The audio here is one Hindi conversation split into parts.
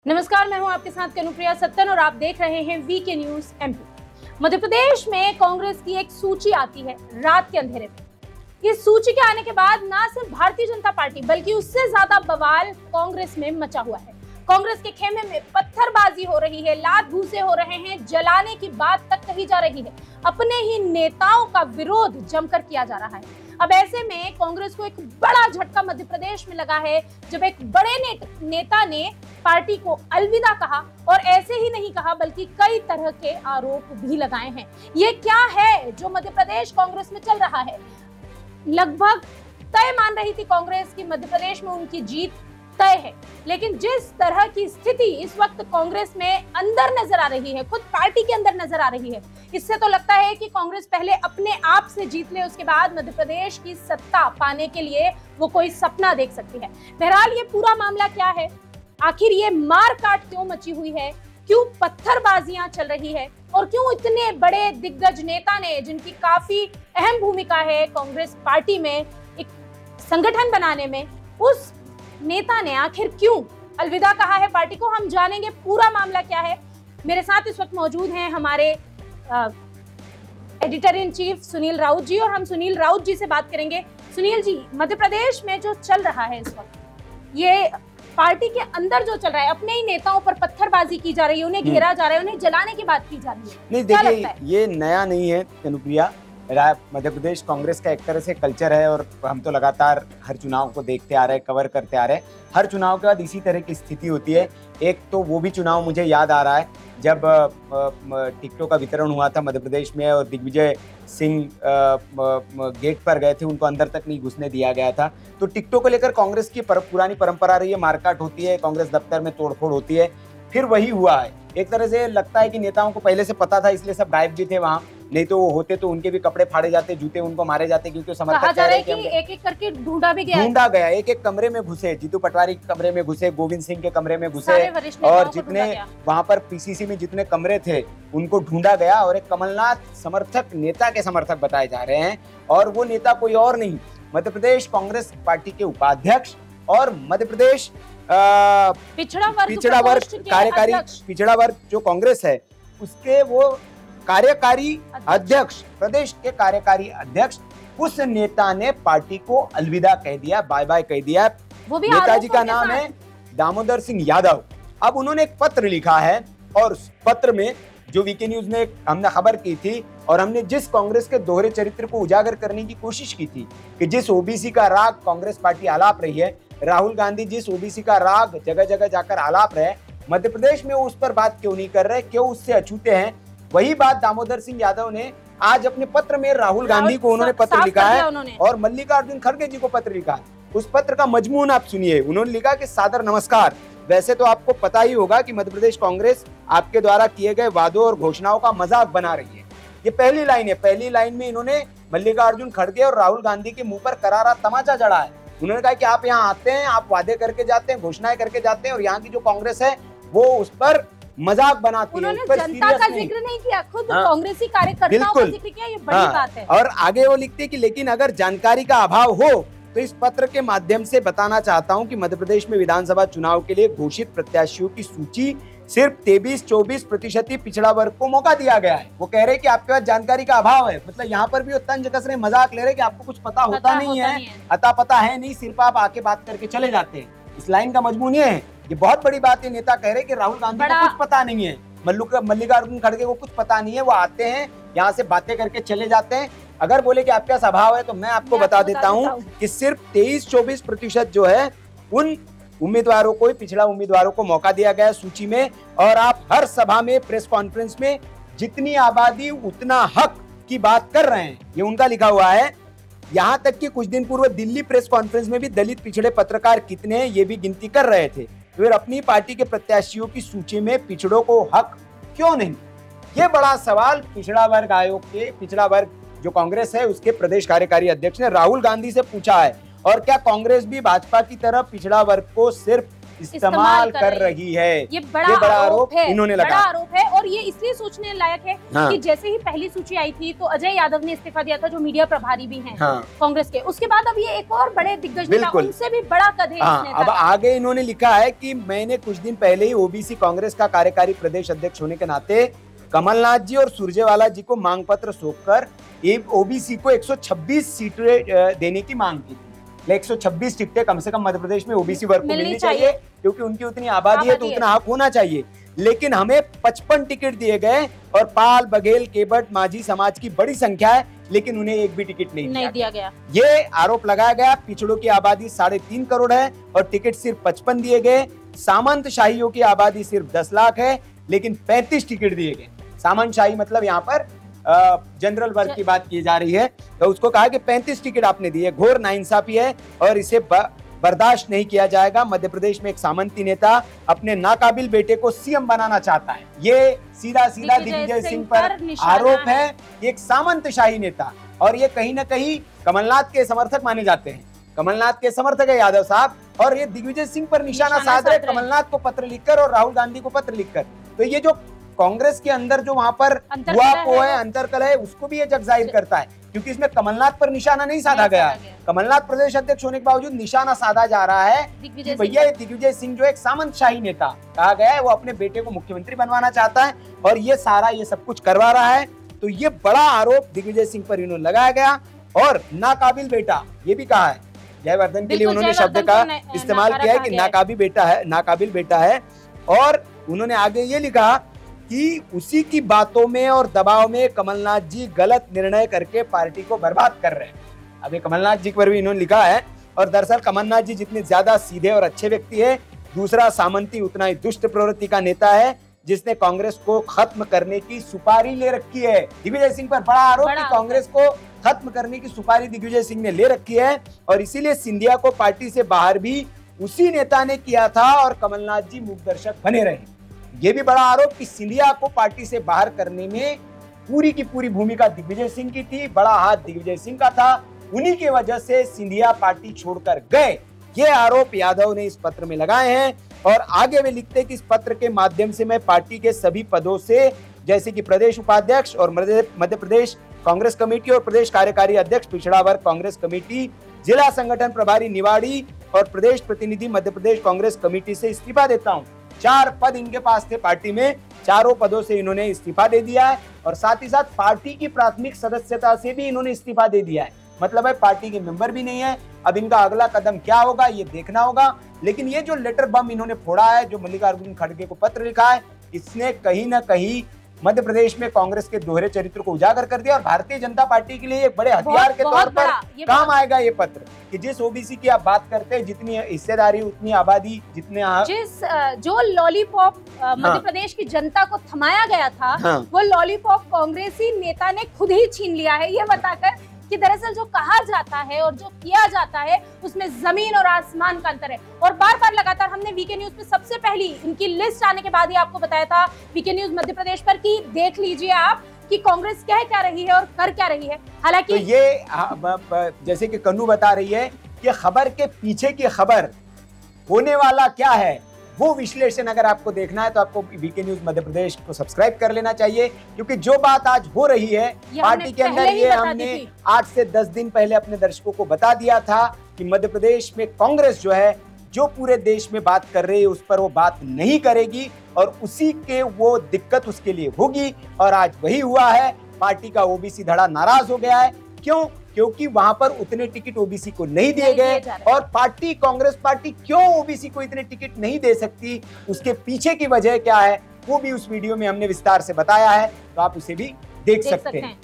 नमस्कार, मैं हूं आपके साथ कनुप्रिया सत्तन और आप देख रहे हैं VK news MP. Madhya Pradesh में कांग्रेस की एक सूची आती है रात के अंधेरे में। इस सूची के आने के बाद ना सिर्फ भारतीय जनता पार्टी बल्कि उससे ज्यादा बवाल कांग्रेस में मचा हुआ है। कांग्रेस के खेमे में पत्थरबाजी हो रही है, लात घूसे हो रहे हैं, जलाने की बात तक कही जा रही है। अपने ही नेताओं का विरोध जमकर किया जा रहा है। अब ऐसे में कांग्रेस को एक बड़ा झटका मध्य प्रदेश में लगा है, जब एक बड़े नेता ने पार्टी को अलविदा कहा और ऐसे ही नहीं कहा बल्कि कई तरह के आरोप भी लगाए हैं। ये क्या है जो मध्य प्रदेश कांग्रेस में चल रहा है? लगभग तय मान रही थी कांग्रेस की मध्य प्रदेश में उनकी जीत तय है, लेकिन जिस तरह की स्थिति इस वक्त कांग्रेस में अंदर नजर आ रही है, खुद पार्टी के अंदर नजर आ रही है, इससे तो लगता है कि कांग्रेस पहले अपने आप से जीत ले, उसके बाद मध्य प्रदेश की सत्ता पाने के लिए वो कोई सपना देख सकती है। बहरहाल ये पूरा मामला क्या है, आखिर ये मार काट क्यों मची हुई है, क्यों पत्थरबाजियां चल रही है और क्यों इतने बड़े दिग्गज नेता ने, जिनकी काफी अहम भूमिका है कांग्रेस पार्टी में एक संगठन बनाने में, उस नेता ने आखिर क्यों अलविदा कहा है पार्टी को, हम जानेंगे पूरा मामला क्या है। मेरे साथ इस वक्त मौजूद हैं हमारे editor in chief Sunil Raut ji और हम सुनील राउत जी से बात करेंगे। सुनील जी, मध्य प्रदेश में जो चल रहा है इस वक्त, ये पार्टी के अंदर जो चल रहा है, अपने ही नेताओं पर पत्थरबाजी की जा रही है, उन्हें घेरा जा रहा है, उन्हें जलाने की बात की जा रही है। नहीं, देखिए ये नया नहीं है कनुप्रिया। मध्य प्रदेश कांग्रेस का एक तरह से कल्चर है और हम तो लगातार हर चुनाव को देखते आ रहे हैं, कवर करते आ रहे हैं। हर चुनाव के बाद इसी तरह की स्थिति होती है। एक तो वो भी चुनाव मुझे याद आ रहा है जब टिकटों का वितरण हुआ था मध्य प्रदेश में और दिग्विजय सिंह गेट पर गए थे, उनको अंदर तक नहीं घुसने दिया गया था। तो टिकटों को लेकर कांग्रेस की पुरानी परंपरा रही है, मारकाट होती है, कांग्रेस दफ्तर में तोड़फोड़ होती है। फिर वही हुआ है। एक तरह से लगता है कि नेताओं को पहले से पता था, इसलिए सब गायब भी थे वहां, नहीं तो वो होते तो उनके भी कपड़े फाड़े जाते, जूते उनको मारे जाते, क्योंकि समर्थक कह रहे हैं कि एक-एक करके ढूंढा गया, एक कमरे में घुसे, जीतू पटवारी के कमरे में घुसे, गोविंद सिंह के कमरे में घुसे और जितने वहां पर पीसीसी में जितने कमरे थे उनको ढूंढा गया और एक कमलनाथ समर्थक नेता के समर्थक बताए जा रहे हैं। और वो नेता कोई और नहीं, मध्य प्रदेश कांग्रेस पार्टी के उपाध्यक्ष और मध्य प्रदेश पिछड़ा वर्ग कार्यकारी पिछड़ा वर्ग जो कांग्रेस है उसके वो कार्यकारी अध्यक्ष, प्रदेश के कार्यकारी अध्यक्ष, उस नेता ने पार्टी को अलविदा कह दिया, बाय बाय कह दिया। वो भी नेताजी का नाम है दामोदर सिंह यादव। अब उन्होंने एक पत्र लिखा है और उस पत्र में जो वीके न्यूज ने हमने खबर की थी और हमने जिस कांग्रेस के दोहरे चरित्र को उजागर करने की कोशिश की थी कि जिस ओबीसी का राग कांग्रेस पार्टी आलाप रही है, राहुल गांधी जिस ओबीसी का राग जगह जगह जाकर आलाप रहे, मध्य प्रदेश में उस पर बात क्यों नहीं कर रहे, क्यों उससे अछूते हैं। वही बात दामोदर सिंह यादव ने आज अपने पत्र में राहुल गांधी को उन्होंने पत्र लिखा है और मल्लिकार्जुन खड़गे जी को पत्र लिखा है। उस पत्र का मजमून आप सुनिए। उन्होंने लिखा कि सादर नमस्कार, वैसे तो आपको पता ही होगा कि मध्य प्रदेश कांग्रेस आपके द्वारा किए गए वादों और घोषणाओं का मजाक बना रही है। ये पहली लाइन है। पहली लाइन में इन्होंने मल्लिकार्जुन खड़गे और राहुल गांधी के मुंह पर करारा तमाचा जड़ा है। उन्होंने कहा कि आप यहाँ आते हैं, आप वादे करके जाते हैं, घोषणाएं करके जाते हैं और यहाँ की जो कांग्रेस है वो उस पर मजाक बनाती है, उस पर जनता का जिक्र नहीं किया, खुद कांग्रेसी कार्यकर्ताओं का जिक्र किया। ये बड़ी बात है। और आगे वो लिखते हैं कि लेकिन अगर जानकारी का अभाव हो तो इस पत्र के माध्यम से बताना चाहता हूं कि मध्य प्रदेश में विधानसभा चुनाव के लिए घोषित प्रत्याशियों की सूची सिर्फ 23-24% ही पिछड़ा वर्ग को मौका दिया गया है। वो कह रहे हैं कि आपके पास जानकारी का अभाव है, मतलब यहाँ पर भी वो तंज कस रहे, मजाक ले रहे कि आपको कुछ पता होता नहीं है, अता पता है नहीं, सिर्फ आप आके बात करके चले जाते हैं। इस लाइन का मजमून ये है। ये बहुत बड़ी बात है। नेता कह रहे कि राहुल गांधी को कुछ पता नहीं है, मल्लिकार्जुन खड़गे को कुछ पता नहीं है, वो आते हैं यहाँ से बातें करके चले जाते हैं। अगर बोले कि आपके पास अभाव है तो मैं आपको बता देता हूँ कि सिर्फ 23-24% जो है उन उम्मीदवारों को, पिछड़ा उम्मीदवारों को मौका दिया गया सूची में। और आप हर सभा में, प्रेस कॉन्फ्रेंस में जितनी आबादी उतना हक की बात कर रहे हैं, ये उनका लिखा हुआ है। यहाँ तक कि कुछ दिन पूर्व दिल्ली प्रेस कॉन्फ्रेंस में भी दलित पिछड़े पत्रकार कितने हैं ये भी गिनती कर रहे थे। फिर अपनी पार्टी के प्रत्याशियों की सूची में पिछड़ों को हक क्यों नहीं, ये बड़ा सवाल पिछड़ा वर्ग आयोग के, पिछड़ा वर्ग जो कांग्रेस है उसके प्रदेश कार्यकारी अध्यक्ष ने राहुल गांधी से पूछा है। और क्या कांग्रेस भी भाजपा की तरह पिछड़ा वर्ग को सिर्फ इस्तेमाल कर रही है। ये बड़ा आरोप है, इन्होंने बड़ा आरोप है। और ये इसलिए सोचने लायक है कि जैसे ही पहली सूची आई थी तो अजय यादव ने इस्तीफा दिया था, जो मीडिया प्रभारी भी हैं कांग्रेस के। उसके बाद अब ये एक और बड़े दिग्गज नेता, उनसे भी बड़ा कद है। अब आगे इन्होंने लिखा है कि मैंने कुछ दिन पहले ही ओबीसी कांग्रेस का कार्यकारी प्रदेश अध्यक्ष होने के नाते कमलनाथ जी और सुरजेवाला जी को मांग पत्र सौंपकर ओबीसी को 126 सीटें देने की मांग की थी। 126 टिकटें कम से कम मध्य प्रदेश में ओबीसी वर्ग को मिलनी चाहिए, क्योंकि उनकी उतनी आबादी है तो उतना हक होना चाहिए। लेकिन हमें 55 टिकट दिए गए और पाल, बघेल, केवट, माझी समाज की बड़ी संख्या है, लेकिन उन्हें एक भी टिकट नहीं दिया गया। ये आरोप लगाया गया। पिछड़ों की आबादी 3.5 करोड़ है और टिकट सिर्फ 55 दिए गए। सामंत शाहियों की आबादी सिर्फ 10 लाख है, लेकिन 35 टिकट दिए गए। सामंत शाही मतलब यहाँ पर जनरल वर्ग की बात की जा रही है, तो उसको कहा कि 35 टिकट आपने दिए, घोर नाइंसाफी है और इसे बर्दाश्त नहीं किया जाएगा। मध्य प्रदेश में एक सामंती नेता अपने नाकाबिल बेटे को सीएम बनाना चाहता है। ये सीधा दिग्विजय सिंह पर आरोप है। एक सामंतशाही नेता, और ये कहीं ना कहीं कमलनाथ के समर्थक माने जाते हैं। कमलनाथ के समर्थक है यादव साहब, और ये दिग्विजय सिंह पर निशाना साध रहे, कमलनाथ को पत्र लिखकर और राहुल गांधी को पत्र लिखकर। तो ये जो कांग्रेस के अंदर जो वहां पर अंतरकलह है, उसको भी ये जग जाहिर करता है, क्योंकि इसमें कमलनाथ पर निशाना नहीं साधा गया है। कमलनाथ प्रदेश अध्यक्ष होने के बावजूद निशाना साधा जा रहा है कि भैया ये दिग्विजय सिंह जो एक सामंतशाही नेता कहा गया है, वो अपने बेटे को मुख्यमंत्री बनवाना चाहता है और ये सब कुछ करवा रहा है। तो ये बड़ा आरोप दिग्विजय सिंह पर इन्होंने लगाया गया। और नाकाबिल बेटा, ये भी कहा है, जयवर्धन के लिए उन्होंने शब्द का इस्तेमाल किया है कि नाकाबिल बेटा है। और उन्होंने आगे ये लिखा कि उसी की बातों में और दबाव में कमलनाथ जी गलत निर्णय करके पार्टी को बर्बाद कर रहे हैं। अभी कमलनाथ जी पर भी इन्होंने लिखा है। और दरअसल कमलनाथ जी जितने ज्यादा सीधे और अच्छे व्यक्ति है, दूसरा सामंती उतना ही दुष्ट प्रवृत्ति का नेता है, जिसने कांग्रेस को खत्म करने की सुपारी ले रखी है। दिग्विजय सिंह पर बड़ा आरोप कि कांग्रेस को खत्म करने की सुपारी दिग्विजय सिंह ने ले रखी है, और इसीलिए सिंधिया को पार्टी से बाहर भी उसी नेता ने किया था और कमलनाथ जी मूकदर्शक बने रहे। ये भी बड़ा आरोप कि सिंधिया को पार्टी से बाहर करने में पूरी की पूरी भूमिका दिग्विजय सिंह की थी, बड़ा हाथ दिग्विजय सिंह का था, उन्हीं की वजह से सिंधिया पार्टी छोड़कर गए। ये आरोप यादव ने इस पत्र में लगाए हैं। और आगे वे लिखते हैं कि इस पत्र के माध्यम से मैं पार्टी के सभी पदों से, जैसे कि प्रदेश उपाध्यक्ष और मध्य प्रदेश कांग्रेस कमेटी और प्रदेश कार्यकारी अध्यक्ष पिछड़ा वर्ग कांग्रेस कमेटी, जिला संगठन प्रभारी निवाड़ी और प्रदेश प्रतिनिधि मध्य प्रदेश कांग्रेस कमेटी से इस्तीफा देता हूँ। 4 पद इनके पास थे पार्टी में, चारों पदों से इन्होंने इस्तीफा दे दिया है। और साथ ही साथ पार्टी की प्राथमिक सदस्यता से भी इन्होंने इस्तीफा दे दिया है। मतलब है पार्टी के मेंबर भी नहीं है। अब इनका अगला कदम क्या होगा ये देखना होगा। लेकिन ये जो लेटर बम इन्होंने फोड़ा है, जो मल्लिकार्जुन खड़गे को पत्र लिखा है, इसने कहीं ना कहीं मध्य प्रदेश में कांग्रेस के दोहरे चरित्र को उजागर कर दिया। और भारतीय जनता पार्टी के लिए एक बड़े हथियार के तौर पर काम आएगा ये पत्र, कि जिस ओबीसी की आप बात करते हैं, जितनी हिस्सेदारी उतनी आबादी, जितने जो लॉलीपॉप मध्य प्रदेश की जनता को थमाया गया था, वो लॉलीपॉप कांग्रेसी नेता ने खुद ही छीन लिया है, ये बताकर कि दरअसल जो कहा जाता है और जो किया जाता है उसमें जमीन और आसमान का अंतर है। और बार बार लगातार हमने वीके न्यूज में सबसे पहली इनकी लिस्ट आने के बाद ही आपको बताया था वीके न्यूज मध्य प्रदेश पर, कि देख लीजिए आप कि कांग्रेस क्या रही है और कर क्या रही है। हालांकि तो ये जैसे कि कन्नू बता रही है कि खबर के पीछे की खबर, होने वाला क्या है, वो विश्लेषण अगर आपको देखना है तो आपको वीके न्यूज मध्य प्रदेश को सब्सक्राइब कर लेना चाहिए। क्योंकि जो बात आज हो रही है पार्टी के अंदर, ये हमने 8 से 10 दिन पहले अपने दर्शकों को बता दिया था कि मध्य प्रदेश में कांग्रेस जो है, जो पूरे देश में बात कर रही है उस पर वो बात नहीं करेगी और उसी के वो दिक्कत उसके लिए होगी। और आज वही हुआ है। पार्टी का ओबीसी धड़ा नाराज हो गया है। क्यों? क्योंकि वहां पर उतने टिकट ओबीसी को नहीं दिए गए। और पार्टी, कांग्रेस पार्टी क्यों ओबीसी को इतने टिकट नहीं दे सकती, उसके पीछे की वजह क्या है, वो भी उस वीडियो में हमने विस्तार से बताया है, तो आप उसे भी देख सकते हैं।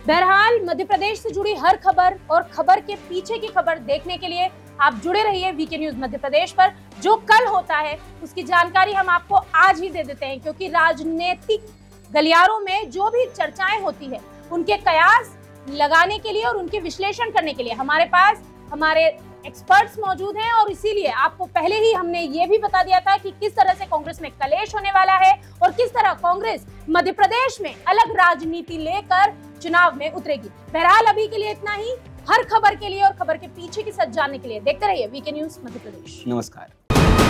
बहरहाल मध्य प्रदेश से जुड़ी हर खबर और खबर के पीछे की खबर देखने के लिए आप जुड़े रहिए वीके न्यूज मध्य प्रदेश पर। जो कल होता है उसकी जानकारी हम आपको आज ही दे देते हैं, क्योंकि राजनीतिक गलियारों में जो भी चर्चाएं होती है उनके कयास लगाने के लिए और उनके विश्लेषण करने के लिए हमारे पास हमारे एक्सपर्ट्स मौजूद हैं। और इसीलिए आपको पहले ही हमने ये भी बता दिया था कि किस तरह से कांग्रेस में कलेश होने वाला है और किस तरह कांग्रेस मध्य प्रदेश में अलग राजनीति लेकर चुनाव में उतरेगी। बहरहाल अभी के लिए इतना ही। हर खबर के लिए और खबर के पीछे की सच जानने के लिए देखते रहिए वीके न्यूज मध्य प्रदेश। नमस्कार।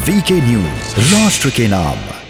वीके न्यूज, राष्ट्र के नाम।